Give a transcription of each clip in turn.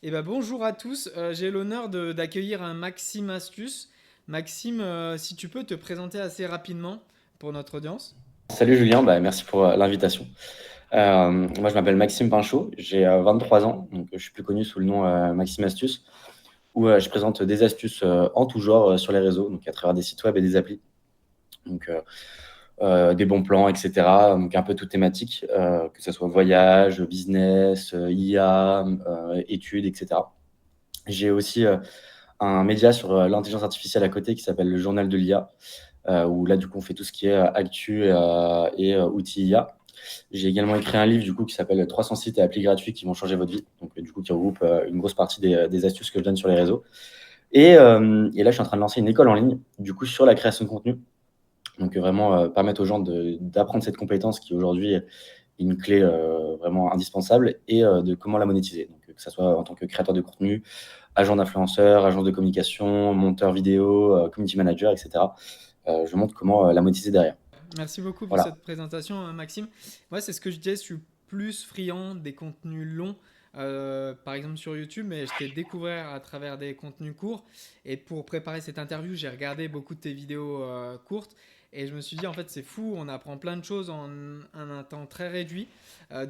Eh ben, bonjour à tous, j'ai l'honneur d'accueillir un Maxime Astuce. Maxime, si tu peux te présenter assez rapidement pour notre audience. Salut Julien, merci pour l'invitation. Moi je m'appelle Maxime Pinchot, j'ai 23 ans, donc je suis plus connu sous le nom Maxime Astuce, où je présente des astuces en tout genre sur les réseaux, donc à travers des sites web et des applis, donc des bons plans, etc. Donc un peu toute thématique, que ce soit voyage, business, IA, études, etc. J'ai aussi un média sur l'intelligence artificielle à côté qui s'appelle le Journal de l'IA, où là du coup on fait tout ce qui est actu et outils IA. J'ai également écrit un livre du coup qui s'appelle 300 sites et applis gratuits qui vont changer votre vie, donc du coup qui regroupe une grosse partie des astuces que je donne sur les réseaux. Et là, je suis en train de lancer une école en ligne, du coup sur la création de contenu. Donc vraiment permettre aux gens d'apprendre cette compétence qui aujourd'hui est une clé vraiment indispensable et de comment la monétiser. Donc que ce soit en tant que créateur de contenu, agent d'influenceur, agence de communication, monteur vidéo, community manager, etc. Je montre comment la monétiser derrière. Merci beaucoup pour Voilà. cette présentation, Maxime. Moi, c'est ce que je disais, je suis plus friand des contenus longs, par exemple sur YouTube, mais je t'ai découvert à travers des contenus courts. Et pour préparer cette interview, j'ai regardé beaucoup de tes vidéos courtes. Et je me suis dit, en fait, c'est fou, on apprend plein de choses en un temps très réduit.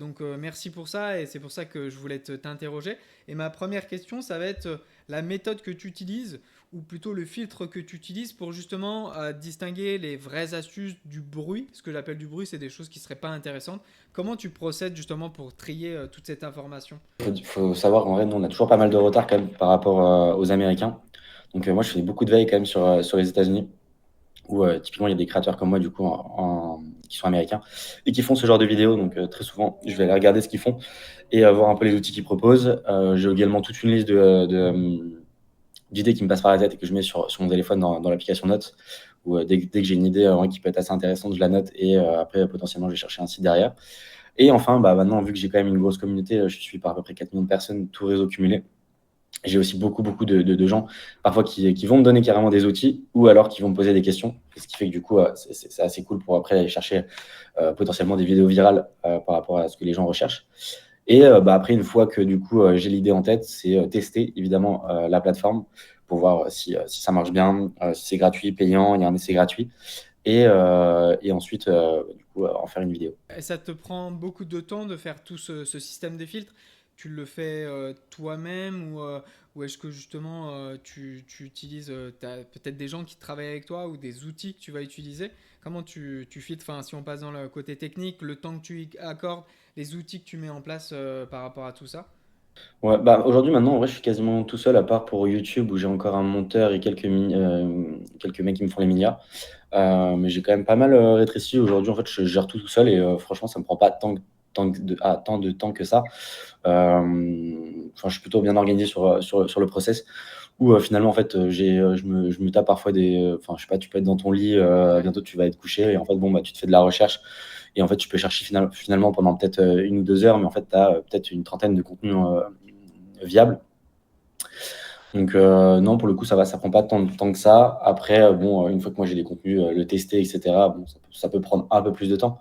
Donc, merci pour ça. Et c'est pour ça que je voulais t'interroger. Et ma première question, ça va être la méthode que tu utilises ou plutôt le filtre que tu utilises pour justement distinguer les vraies astuces du bruit. Ce que j'appelle du bruit, c'est des choses qui ne seraient pas intéressantes. Comment tu procèdes justement pour trier toute cette information? Faut savoir qu'en vrai, nous, on a toujours pas mal de retard quand même par rapport aux Américains. Donc, moi, je fais beaucoup de veille quand même sur les États-Unis, où typiquement, il y a des créateurs comme moi, du coup, qui sont américains et qui font ce genre de vidéos. Donc, très souvent, je vais aller regarder ce qu'ils font et voir un peu les outils qu'ils proposent. J'ai également toute une liste d'idées qui me passent par la tête et que je mets sur mon téléphone dans l'application Notes, où dès que j'ai une idée qui peut être assez intéressante, je la note et après, potentiellement, je vais chercher un site derrière. Et enfin, maintenant, vu que j'ai quand même une grosse communauté, je suis par à peu près 4 millions de personnes, tout réseau cumulé. J'ai aussi beaucoup de gens, parfois, qui vont me donner carrément des outils ou alors qui vont me poser des questions. Ce qui fait que du coup, c'est assez cool pour après aller chercher potentiellement des vidéos virales par rapport à ce que les gens recherchent. Et après, une fois que du coup, j'ai l'idée en tête, c'est tester évidemment la plateforme pour voir si ça marche bien, si c'est gratuit, payant, il y a un essai gratuit. Et ensuite, du coup, en faire une vidéo. Et ça te prend beaucoup de temps de faire tout ce système de filtres. Tu le fais toi-même ou est-ce que justement tu utilises peut-être des gens qui travaillent avec toi ou des outils que tu vas utiliser? Comment tu filtres, enfin, si on passe dans le côté technique, le temps que tu y accordes, les outils que tu mets en place par rapport à tout ça? Ouais, aujourd'hui, maintenant, en vrai, je suis quasiment tout seul, à part pour YouTube, où j'ai encore un monteur et quelques mecs qui me font les minias. Mais j'ai quand même pas mal rétréci. Aujourd'hui, en fait, je gère tout seul et franchement, ça me prend pas tant de temps que ça. Enfin, je suis plutôt bien organisé sur le process, où finalement, en fait, je me tape parfois enfin, je sais pas, tu peux être dans ton lit, bientôt tu vas être couché, et en fait, bon, tu te fais de la recherche. Et en fait, tu peux chercher finalement pendant peut-être 1 ou 2 heures, mais en fait, tu as peut-être une trentaine de contenus viables. Donc non, pour le coup, ça va, ça prend pas tant de temps que ça. Après, bon, une fois que moi j'ai les contenus, le tester, etc., bon, ça peut prendre un peu plus de temps.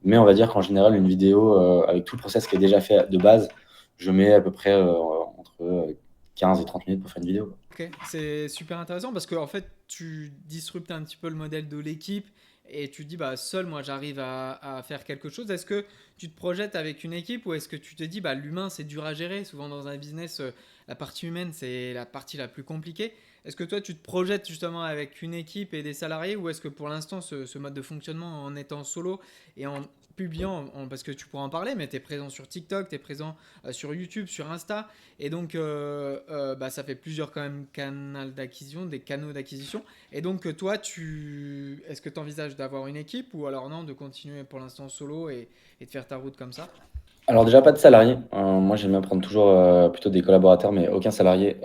Mais on va dire qu'en général, une vidéo, avec tout le process qui est déjà fait de base, je mets à peu près entre 15 et 30 minutes pour faire une vidéo. Ok, c'est super intéressant parce que en fait, tu disruptes un petit peu le modèle de l'équipe et tu te dis, bah, seul, moi, j'arrive à faire quelque chose. Est-ce que tu te projettes avec une équipe ou est-ce que tu te dis, bah, l'humain, c'est dur à gérer? Souvent, dans un business, la partie humaine, c'est la partie la plus compliquée. Est-ce que toi, tu te projettes justement avec une équipe et des salariés ou est-ce que pour l'instant, ce mode de fonctionnement en étant solo et en publiant, parce que tu pourras en parler, mais tu es présent sur TikTok, tu es présent sur YouTube, sur Insta, et donc, bah, ça fait plusieurs quand même canaux d'acquisition, des canaux d'acquisition. Et donc, toi, est-ce que tu envisages d'avoir une équipe ou alors non, de continuer pour l'instant solo et de faire ta route comme ça? Alors déjà, pas de salarié. Moi, j'aime bien prendre toujours plutôt des collaborateurs, mais aucun salarié.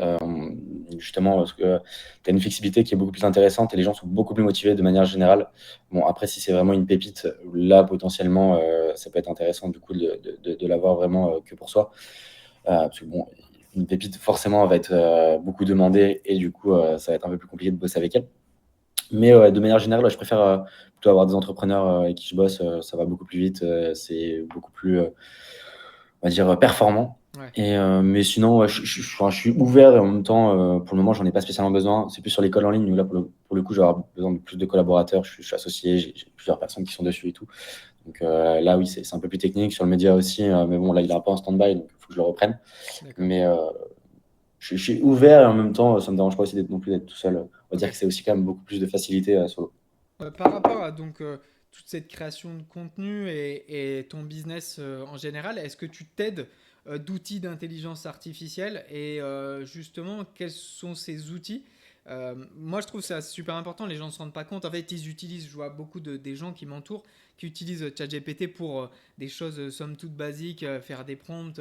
Justement, parce que tu as une flexibilité qui est beaucoup plus intéressante et les gens sont beaucoup plus motivés de manière générale. Bon, après, si c'est vraiment une pépite, là, potentiellement, ça peut être intéressant du coup de l'avoir vraiment que pour soi. Parce que bon, une pépite, forcément, va être beaucoup demandée et du coup, ça va être un peu plus compliqué de bosser avec elle. Mais de manière générale, ouais, je préfère plutôt avoir des entrepreneurs avec qui je bosse. Ça va beaucoup plus vite, c'est beaucoup plus, on va dire, performant. Ouais, Mais sinon, ouais, enfin, je suis ouvert et en même temps, pour le moment, j'en ai pas spécialement besoin. C'est plus sur l'école en ligne où là, pour le coup, je vais avoir besoin de plus de collaborateurs. Je suis associé, j'ai plusieurs personnes qui sont dessus et tout. Donc là, oui, c'est un peu plus technique. Sur le média aussi, mais bon, là, il est un peu en stand-by, donc il faut que je le reprenne. d'accord. Mais je suis ouvert et en même temps, ça me dérange pas aussi d'être non plus d'être tout seul. On va dire Ok. que c'est aussi quand même beaucoup plus de facilité solo. Par rapport à donc toute cette création de contenu et ton business en général, est-ce que tu t'aides d'outils d'intelligence artificielle et justement quels sont ces outils? Moi je trouve ça super important, les gens ne se rendent pas compte. En fait, ils utilisent, je vois beaucoup des gens qui m'entourent qui utilisent ChatGPT pour des choses somme toute basiques, faire des prompts,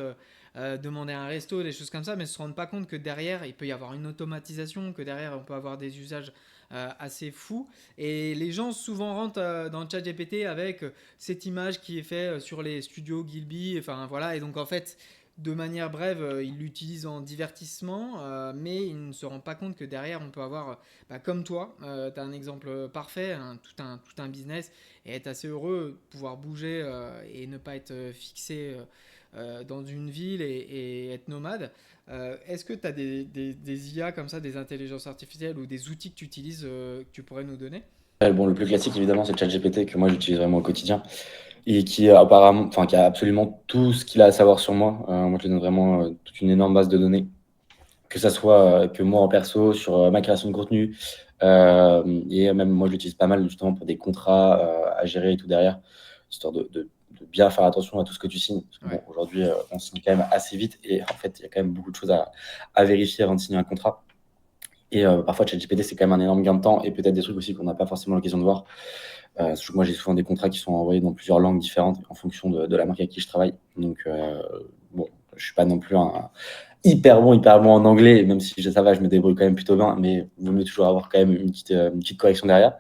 demander un resto, des choses comme ça, mais ne se rendent pas compte que derrière il peut y avoir une automatisation, que derrière on peut avoir des usages assez fous. Et les gens souvent rentrent dans le chat GPT avec cette image qui est faite sur les studios Gilby. Enfin voilà. Et donc en fait, de manière brève, ils l'utilisent en divertissement, mais ils ne se rendent pas compte que derrière, on peut avoir, comme toi, tu as un exemple parfait, tout un business, et être assez heureux, pouvoir bouger et ne pas être fixé dans une ville et être nomade. Est-ce que tu as des IA comme ça, des intelligences artificielles ou des outils que tu utilises que tu pourrais nous donner? Bon, le plus classique, évidemment, c'est ChatGPT que moi j'utilise vraiment au quotidien et qui apparemment, enfin, qui a absolument tout ce qu'il a à savoir sur moi. Moi, je lui donne vraiment toute une énorme base de données, que ça soit que moi en perso, sur ma création de contenu, et même moi, je l'utilise pas mal justement pour des contrats à gérer et tout derrière, histoire de bien faire attention à tout ce que tu signes. Parce que Ouais. bon, aujourd'hui, on signe quand même assez vite et en fait, il y a quand même beaucoup de choses à vérifier avant de signer un contrat. Et parfois, ChatGPT, c'est quand même un énorme gain de temps et peut-être des trucs aussi qu'on n'a pas forcément l'occasion de voir. Surtout que moi, j'ai souvent des contrats qui sont envoyés dans plusieurs langues différentes en fonction de la marque avec qui je travaille. Donc, bon, je suis pas non plus un hyper bon en anglais, même si ça va, je me débrouille quand même plutôt bien, mais il vaut mieux toujours avoir quand même une petite correction derrière.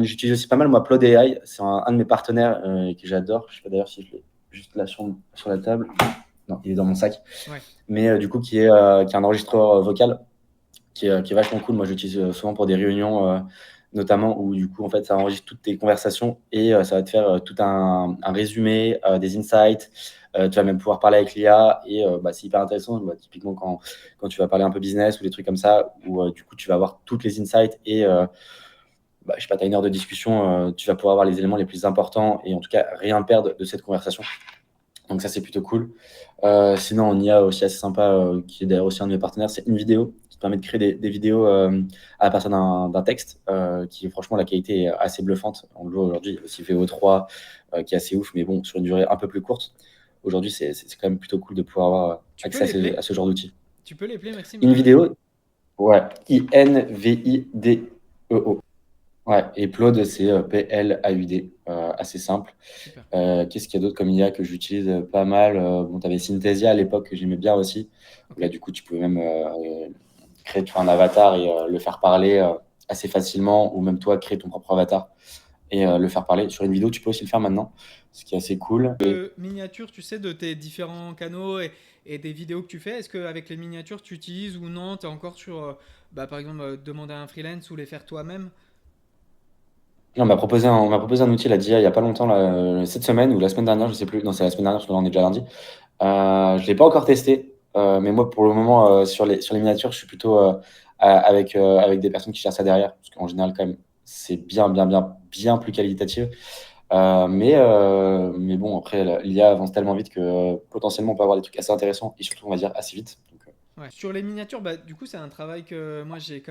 J'utilise aussi pas mal, moi, Plod AI. C'est un de mes partenaires que j'adore. Je sais pas d'ailleurs si je l'ai juste là sur la table. Non, il est dans mon sac. Ouais. Mais du coup, qui est un enregistreur vocal qui est vachement cool. Moi, j'utilise souvent pour des réunions, notamment où du coup, en fait, ça enregistre toutes tes conversations et ça va te faire tout un résumé, des insights. Tu vas même pouvoir parler avec l'IA et c'est hyper intéressant. Typiquement, quand tu vas parler un peu business ou des trucs comme ça, où du coup, tu vas avoir toutes les insights et je sais pas, tu as une heure de discussion, tu vas pouvoir avoir les éléments les plus importants et en tout cas rien perdre de cette conversation. Donc ça, c'est plutôt cool. Sinon, on y a aussi assez sympa, qui est d'ailleurs aussi un de mes partenaires, c'est une vidéo qui te permet de créer des vidéos à partir d'un texte, qui franchement, la qualité est assez bluffante. On le voit aujourd'hui, il y a aussi VO3 qui est assez ouf, mais bon, sur une durée un peu plus courte. Aujourd'hui, c'est quand même plutôt cool de pouvoir avoir Tu peux accès les play? à ce genre d'outils. Tu peux les play, Maxime? Une vidéo, ouais, INVIDEO. Ouais, et Plod, c'est PLAUD, assez simple. Super. Qu'est-ce qu'il y a d'autre comme IA que j'utilise pas mal? Bon, tu avais Synthesia à l'époque que j'aimais bien aussi. Ok. Là, du coup, tu pouvais même créer un avatar et le faire parler assez facilement, ou même toi, créer ton propre avatar et le faire parler. Sur une vidéo, tu peux aussi le faire maintenant, ce qui est assez cool. Miniatures, tu sais, de tes différents canaux et des vidéos que tu fais, est-ce qu'avec les miniatures, tu utilises ou non? Tu es encore sur, par exemple, demander à un freelance ou les faire toi-même? On m'a proposé un outil, la d'IA, il n'y a pas longtemps, là, cette semaine ou la semaine dernière, je sais plus. Non, c'est la semaine dernière, parce que là, on est déjà lundi. Je ne l'ai pas encore testé, mais moi, pour le moment, sur les miniatures, je suis plutôt avec des personnes qui cherchent ça derrière, parce qu'en général, quand même, c'est bien plus qualitatif. Mais bon, après, l'IA avance tellement vite que potentiellement, on peut avoir des trucs assez intéressants et surtout, on va dire, assez vite. Donc, Ouais. Sur les miniatures, du coup, c'est un travail que moi j'ai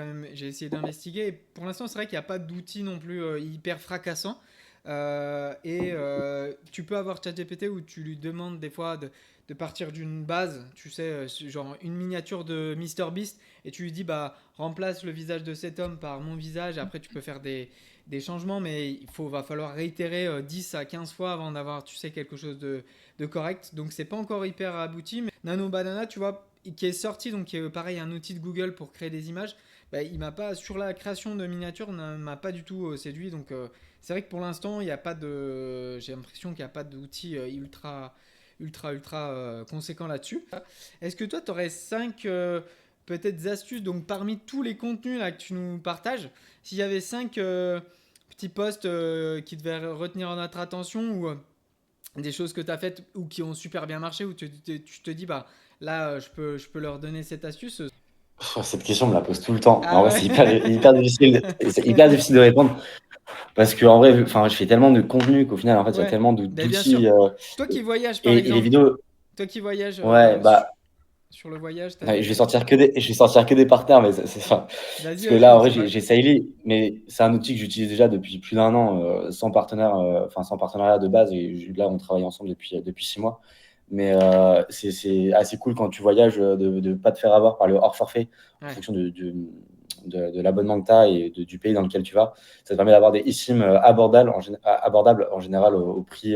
essayé d'investiguer. Et pour l'instant, c'est vrai qu'il n'y a pas d'outil non plus hyper fracassant. Tu peux avoir ChatGPT où tu lui demandes des fois de partir d'une base, tu sais, genre une miniature de MrBeast, et tu lui dis bah remplace le visage de cet homme par mon visage. Après, tu peux faire des changements, mais va falloir réitérer 10 à 15 fois avant d'avoir, tu sais, quelque chose de correct. Donc c'est pas encore hyper abouti. Mais Nano Banana, tu vois, qui est sorti, donc qui est pareil, un outil de Google pour créer des images, il m'a pas, sur la création de miniatures, ne m'a pas du tout séduit. Donc c'est vrai que pour l'instant, il n'y a pas de. J'ai l'impression qu'il n'y a pas d'outil ultra conséquent là-dessus. Est-ce que toi, tu aurais 5 peut-être astuces, donc parmi tous les contenus là, que tu nous partages, s'il y avait 5 petits posts qui devaient retenir notre attention ou des choses que tu as faites ou qui ont super bien marché, où tu te dis, bah là, je peux leur donner cette astuce. Cette question, on me la pose tout le temps. En Ah vrai, ouais. c'est hyper difficile de répondre parce que en vrai, enfin, je fais tellement de contenu qu'au final, en fait, il y a Ouais, tellement ben bien sûr. d'outils Toi qui voyages, par et les exemple, vidéos. toi qui voyages Ouais, bah, sur le voyage, t'as ouais, des... je vais sortir que des partenaires, mais enfin, Vas-y, parce que là, vas-y, en vrai, c'est pas... j'ai Sailly, mais c'est un outil que j'utilise déjà depuis plus d'un an, sans partenaire, enfin, sans partenariat de base. Et là, on travaille ensemble depuis 6 mois. Mais c'est assez cool quand tu voyages de ne pas te faire avoir par le hors forfait en Ouais, fonction de l'abonnement que tu as et du pays dans lequel tu vas. Ça te permet d'avoir des eSIM abordables en général au prix,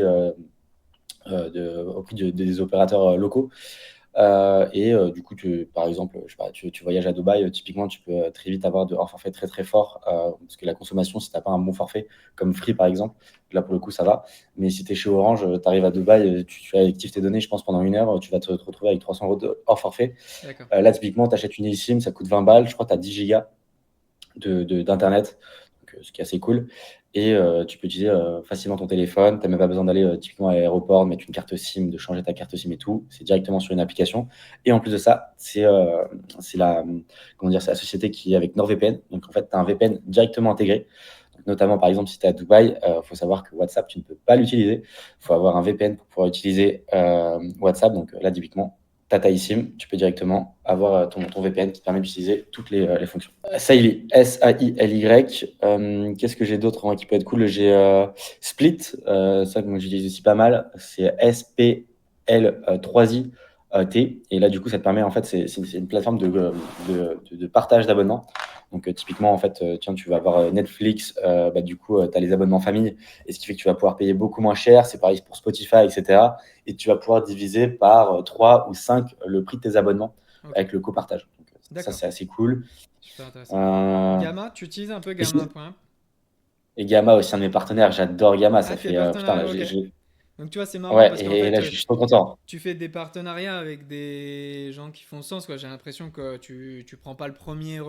des opérateurs locaux. Du coup, par exemple, je sais pas, tu voyages à Dubaï, typiquement, tu peux très vite avoir de hors forfait très très fort, parce que la consommation, si tu n'as pas un bon forfait, comme Free par exemple, là pour le coup, ça va. Mais si tu es chez Orange, tu arrives à Dubaï, tu actives tes données, je pense, pendant 1 heure, tu vas te retrouver avec 300 € de hors forfait. d'accord. Là, typiquement, tu achètes une eSIM, ça coûte 20 balles, je crois que tu as 10 gigas d'internet, ce qui est assez cool. Et tu peux utiliser facilement ton téléphone. Tu n'as même pas besoin d'aller typiquement à l'aéroport, de mettre une carte SIM, de changer ta carte SIM et tout. C'est directement sur une application. Et en plus de ça, c'est comment dire, c'est la société qui est avec NordVPN. Donc en fait, tu as un VPN directement intégré. Donc, notamment, par exemple, si tu es à Dubaï, il faut savoir que WhatsApp, tu ne peux pas l'utiliser. Il faut avoir un VPN pour pouvoir utiliser WhatsApp. Donc là, typiquement, Tata eSIM, tu peux directement avoir ton VPN qui te permet d'utiliser toutes les fonctions. Saily, S-A-I-L-Y. Qu'est-ce que j'ai d'autre qui peut être cool? J'ai Split, ça que moi j'utilise aussi pas mal. C'est SPL3I-T. Et là, du coup, ça te permet, en fait, c'est une plateforme de partage d'abonnements. Donc, typiquement, en fait, tiens, tu vas avoir Netflix, du coup, tu as les abonnements famille, et ce qui fait que tu vas pouvoir payer beaucoup moins cher. C'est pareil pour Spotify, etc. Et tu vas pouvoir diviser par 3 ou 5 le prix de tes abonnements Ok, avec le copartage. Donc, ça, d'accord. c'est assez cool. Super intéressant. Euh, Gamma, tu utilises un peu et, Gamma, sinon- point. et Gamma aussi, un de mes partenaires. J'adore Gamma. Ah, Ça t'es fait, putain, là, partenariat, ok. j'ai. Donc tu vois, c'est marrant Ouais, parce qu'en et fait, là, je suis trop content. tu fais des partenariats avec des gens qui font sens, quoi. J'ai l'impression que tu prends pas le premier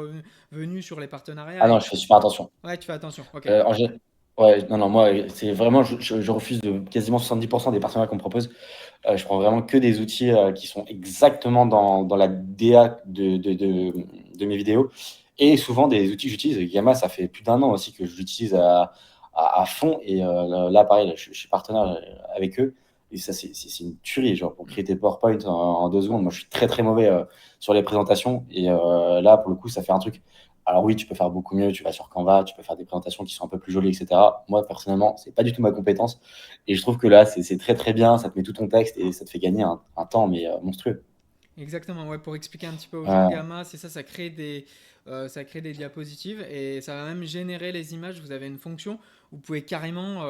venu sur les Ah partenariats non, et je fais super attention. ouais, tu fais attention. Ok, Euh, en gé- Ouais, non, non, moi, c'est vraiment, je refuse de quasiment 70% des partenariats qu'on me propose. Je prends vraiment que des outils qui sont exactement dans la DA de mes vidéos. Et souvent, des outils que j'utilise. Gamma, ça fait plus d'un an aussi que je l'utilise à fond. Et là, pareil, là, je suis partenaire avec eux. Et ça, c'est une tuerie. Genre, pour créer tes PowerPoint en 2 secondes, moi, je suis très, très mauvais sur les présentations. Et là, pour le coup, ça fait un truc. Alors oui, tu peux faire beaucoup mieux. Tu vas sur Canva, tu peux faire des présentations qui sont un peu plus jolies, etc. Moi, personnellement, c'est pas du tout ma compétence. Et je trouve que là, c'est très très bien, ça te met tout ton texte et ça te fait gagner un temps, mais monstrueux. exactement. Ouais, pour expliquer un petit peu aux gens, Euh, Gamma, c'est ça, ça crée des diapositives et ça va même générer les images. Vous avez une fonction, vous pouvez carrément,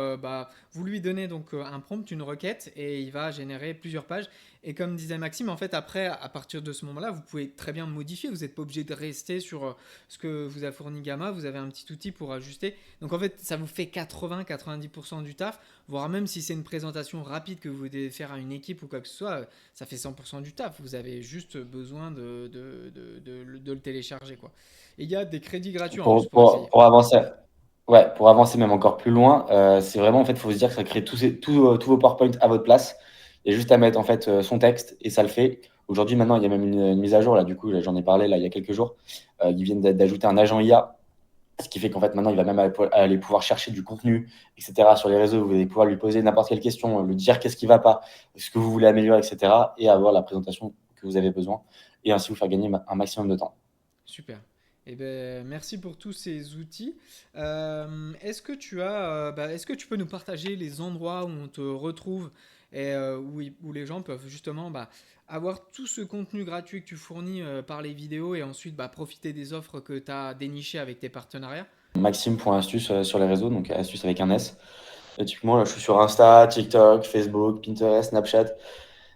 vous lui donnez donc un prompt, une requête, et il va générer plusieurs pages. Et comme disait Maxime, en fait, après, à partir de ce moment-là, vous pouvez très bien modifier. Vous n'êtes pas obligé de rester sur ce que vous a fourni Gamma. Vous avez un petit outil pour ajuster. Donc en fait, ça vous fait 80-90% du taf, voire même si c'est une présentation rapide que vous devez faire à une équipe ou quoi que ce soit, ça fait 100% du taf. Vous avez juste besoin de le télécharger, quoi. Et il y a des crédits gratuits en plus pour, pour pour, essayer. pour avancer, ouais, pour avancer même encore plus loin, c'est vraiment, en fait, il faut se dire que ça crée tous vos PowerPoint à votre place. Il y a juste à mettre en fait son texte et ça le fait. Aujourd'hui, maintenant, il y a même une mise à jour, là, du coup, là, j'en ai parlé là, il y a quelques jours. Ils viennent d'ajouter un agent IA. Ce qui fait qu'en fait, maintenant, il va même aller pouvoir chercher du contenu, etc. sur les réseaux. Vous allez pouvoir lui poser n'importe quelle question, lui dire qu'est-ce qui ne va pas, ce que vous voulez améliorer, etc. Et avoir la présentation que vous avez besoin. Et ainsi vous faire gagner un maximum de temps. Super. Eh ben, merci pour tous ces outils. Est-ce que tu peux nous partager les endroits où on te retrouve et où les gens peuvent justement avoir tout ce contenu gratuit que tu fournis par les vidéos et ensuite profiter des offres que tu as dénichées avec tes partenariats? Maxime.astuce sur les réseaux, donc astuce avec un S. Et typiquement, là, je suis sur Insta, TikTok, Facebook, Pinterest, Snapchat,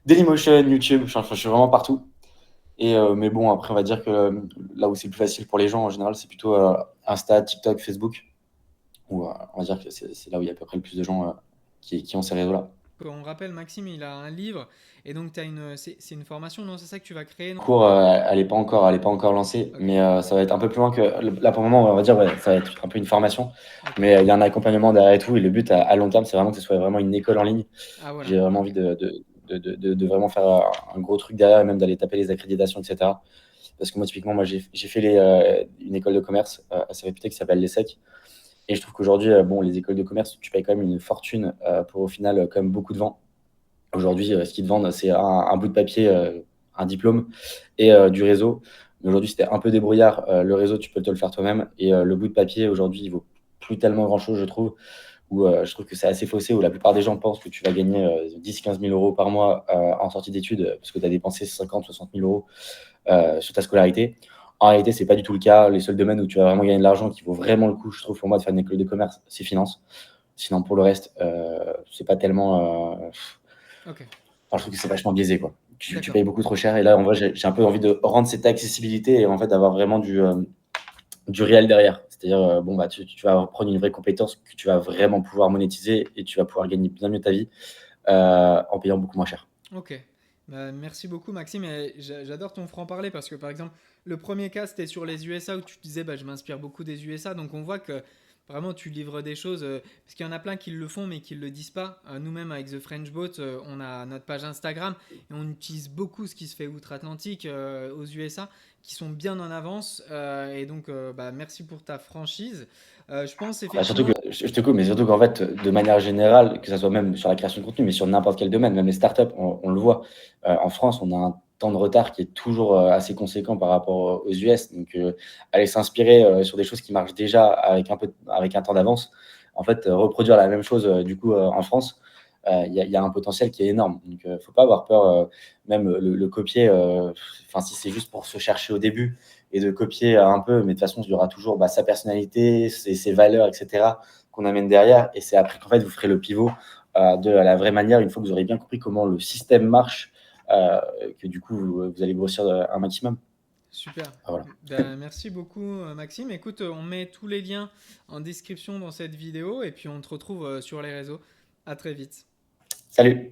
Dailymotion, YouTube. Enfin, je suis vraiment partout. Mais bon, après, on va dire que là où c'est le plus facile pour les gens, en général, c'est plutôt Insta, TikTok, Facebook. Où, on va dire que c'est là où il y a à peu près le plus de gens qui ont ces réseaux-là. On rappelle, Maxime, il a un livre et donc c'est une formation, non? C'est ça que tu vas créer, non? Cours, elle est pas encore lancée, Ok, mais ça va être un peu plus loin que là pour le moment, on va dire, ouais, ça va être un peu une formation, ok. mais il y a un accompagnement derrière et tout. Et le but à long terme, c'est vraiment que ce soit vraiment une école en ligne. Ah voilà, J'ai vraiment envie de vraiment faire un gros truc derrière et même d'aller taper les accréditations, etc. Parce que moi, typiquement, j'ai fait une école de commerce assez réputée qui s'appelle l'ESSEC. Et je trouve qu'aujourd'hui, bon, les écoles de commerce, tu payes quand même une fortune pour au final, quand même beaucoup de vent. Aujourd'hui, ce qu'ils te vendent, c'est un bout de papier, un diplôme et du réseau. Mais aujourd'hui, c'était un peu débrouillard. Le réseau, tu peux te le faire toi-même. Et le bout de papier, aujourd'hui, il vaut plus tellement grand-chose, je trouve. Où je trouve que c'est assez faussé, où la plupart des gens pensent que tu vas gagner 10-15 000 euros par mois en sortie d'études parce que tu as dépensé 50-60 000 euros sur ta scolarité. En réalité, c'est pas du tout le cas. Les seuls domaines où tu vas vraiment gagner de l'argent qui vaut vraiment le coup, je trouve, pour moi, de faire une école de commerce, c'est finance. Sinon, pour le reste, c'est pas tellement. ok, Enfin, je trouve que c'est vachement biaisé, quoi. Tu d'accord. payes beaucoup trop cher. Et là, en vrai, j'ai un peu envie de rendre cette accessibilité et en fait d'avoir vraiment du réel derrière. C'est-à-dire, bon, bah, tu vas prendre une vraie compétence que tu vas vraiment pouvoir monétiser et tu vas pouvoir gagner bien mieux ta vie en payant beaucoup moins cher. Ok. Bah, merci beaucoup, Maxime. Et j'adore ton franc-parler parce que, par exemple, le premier cas, c'était sur les USA où tu disais, bah, je m'inspire beaucoup des USA. Donc, on voit que vraiment, tu livres des choses. Parce qu'il y en a plein qui le font, mais qui ne le disent pas. Nous-mêmes, avec The French Boat, on a notre page Instagram et on utilise beaucoup ce qui se fait outre-Atlantique aux USA, qui sont bien en avance. Et donc, bah, merci pour ta franchise. Je pense Bah, surtout que, effectivement. je te coupe, mais surtout qu'en fait, de manière générale, que ça soit même sur la création de contenu, mais sur n'importe quel domaine, même les startups, on le voit. En France, on a un temps de retard qui est toujours assez conséquent par rapport aux US. Donc, aller s'inspirer sur des choses qui marchent déjà avec un temps d'avance, en fait, reproduire la même chose du coup en France, il y a un potentiel qui est énorme. Donc, il ne faut pas avoir peur, même le copier, enfin, si c'est juste pour se chercher au début et de copier un peu, mais de toute façon, il y aura toujours sa personnalité, ses valeurs, etc., qu'on amène derrière. Et c'est après qu'en fait, vous ferez le pivot de la vraie manière, une fois que vous aurez bien compris comment le système marche, que du coup, vous allez grossir un maximum. Super. Voilà. Ben, merci beaucoup, Maxime. Écoute, on met tous les liens en description dans cette vidéo et puis on te retrouve sur les réseaux. À très vite. Salut!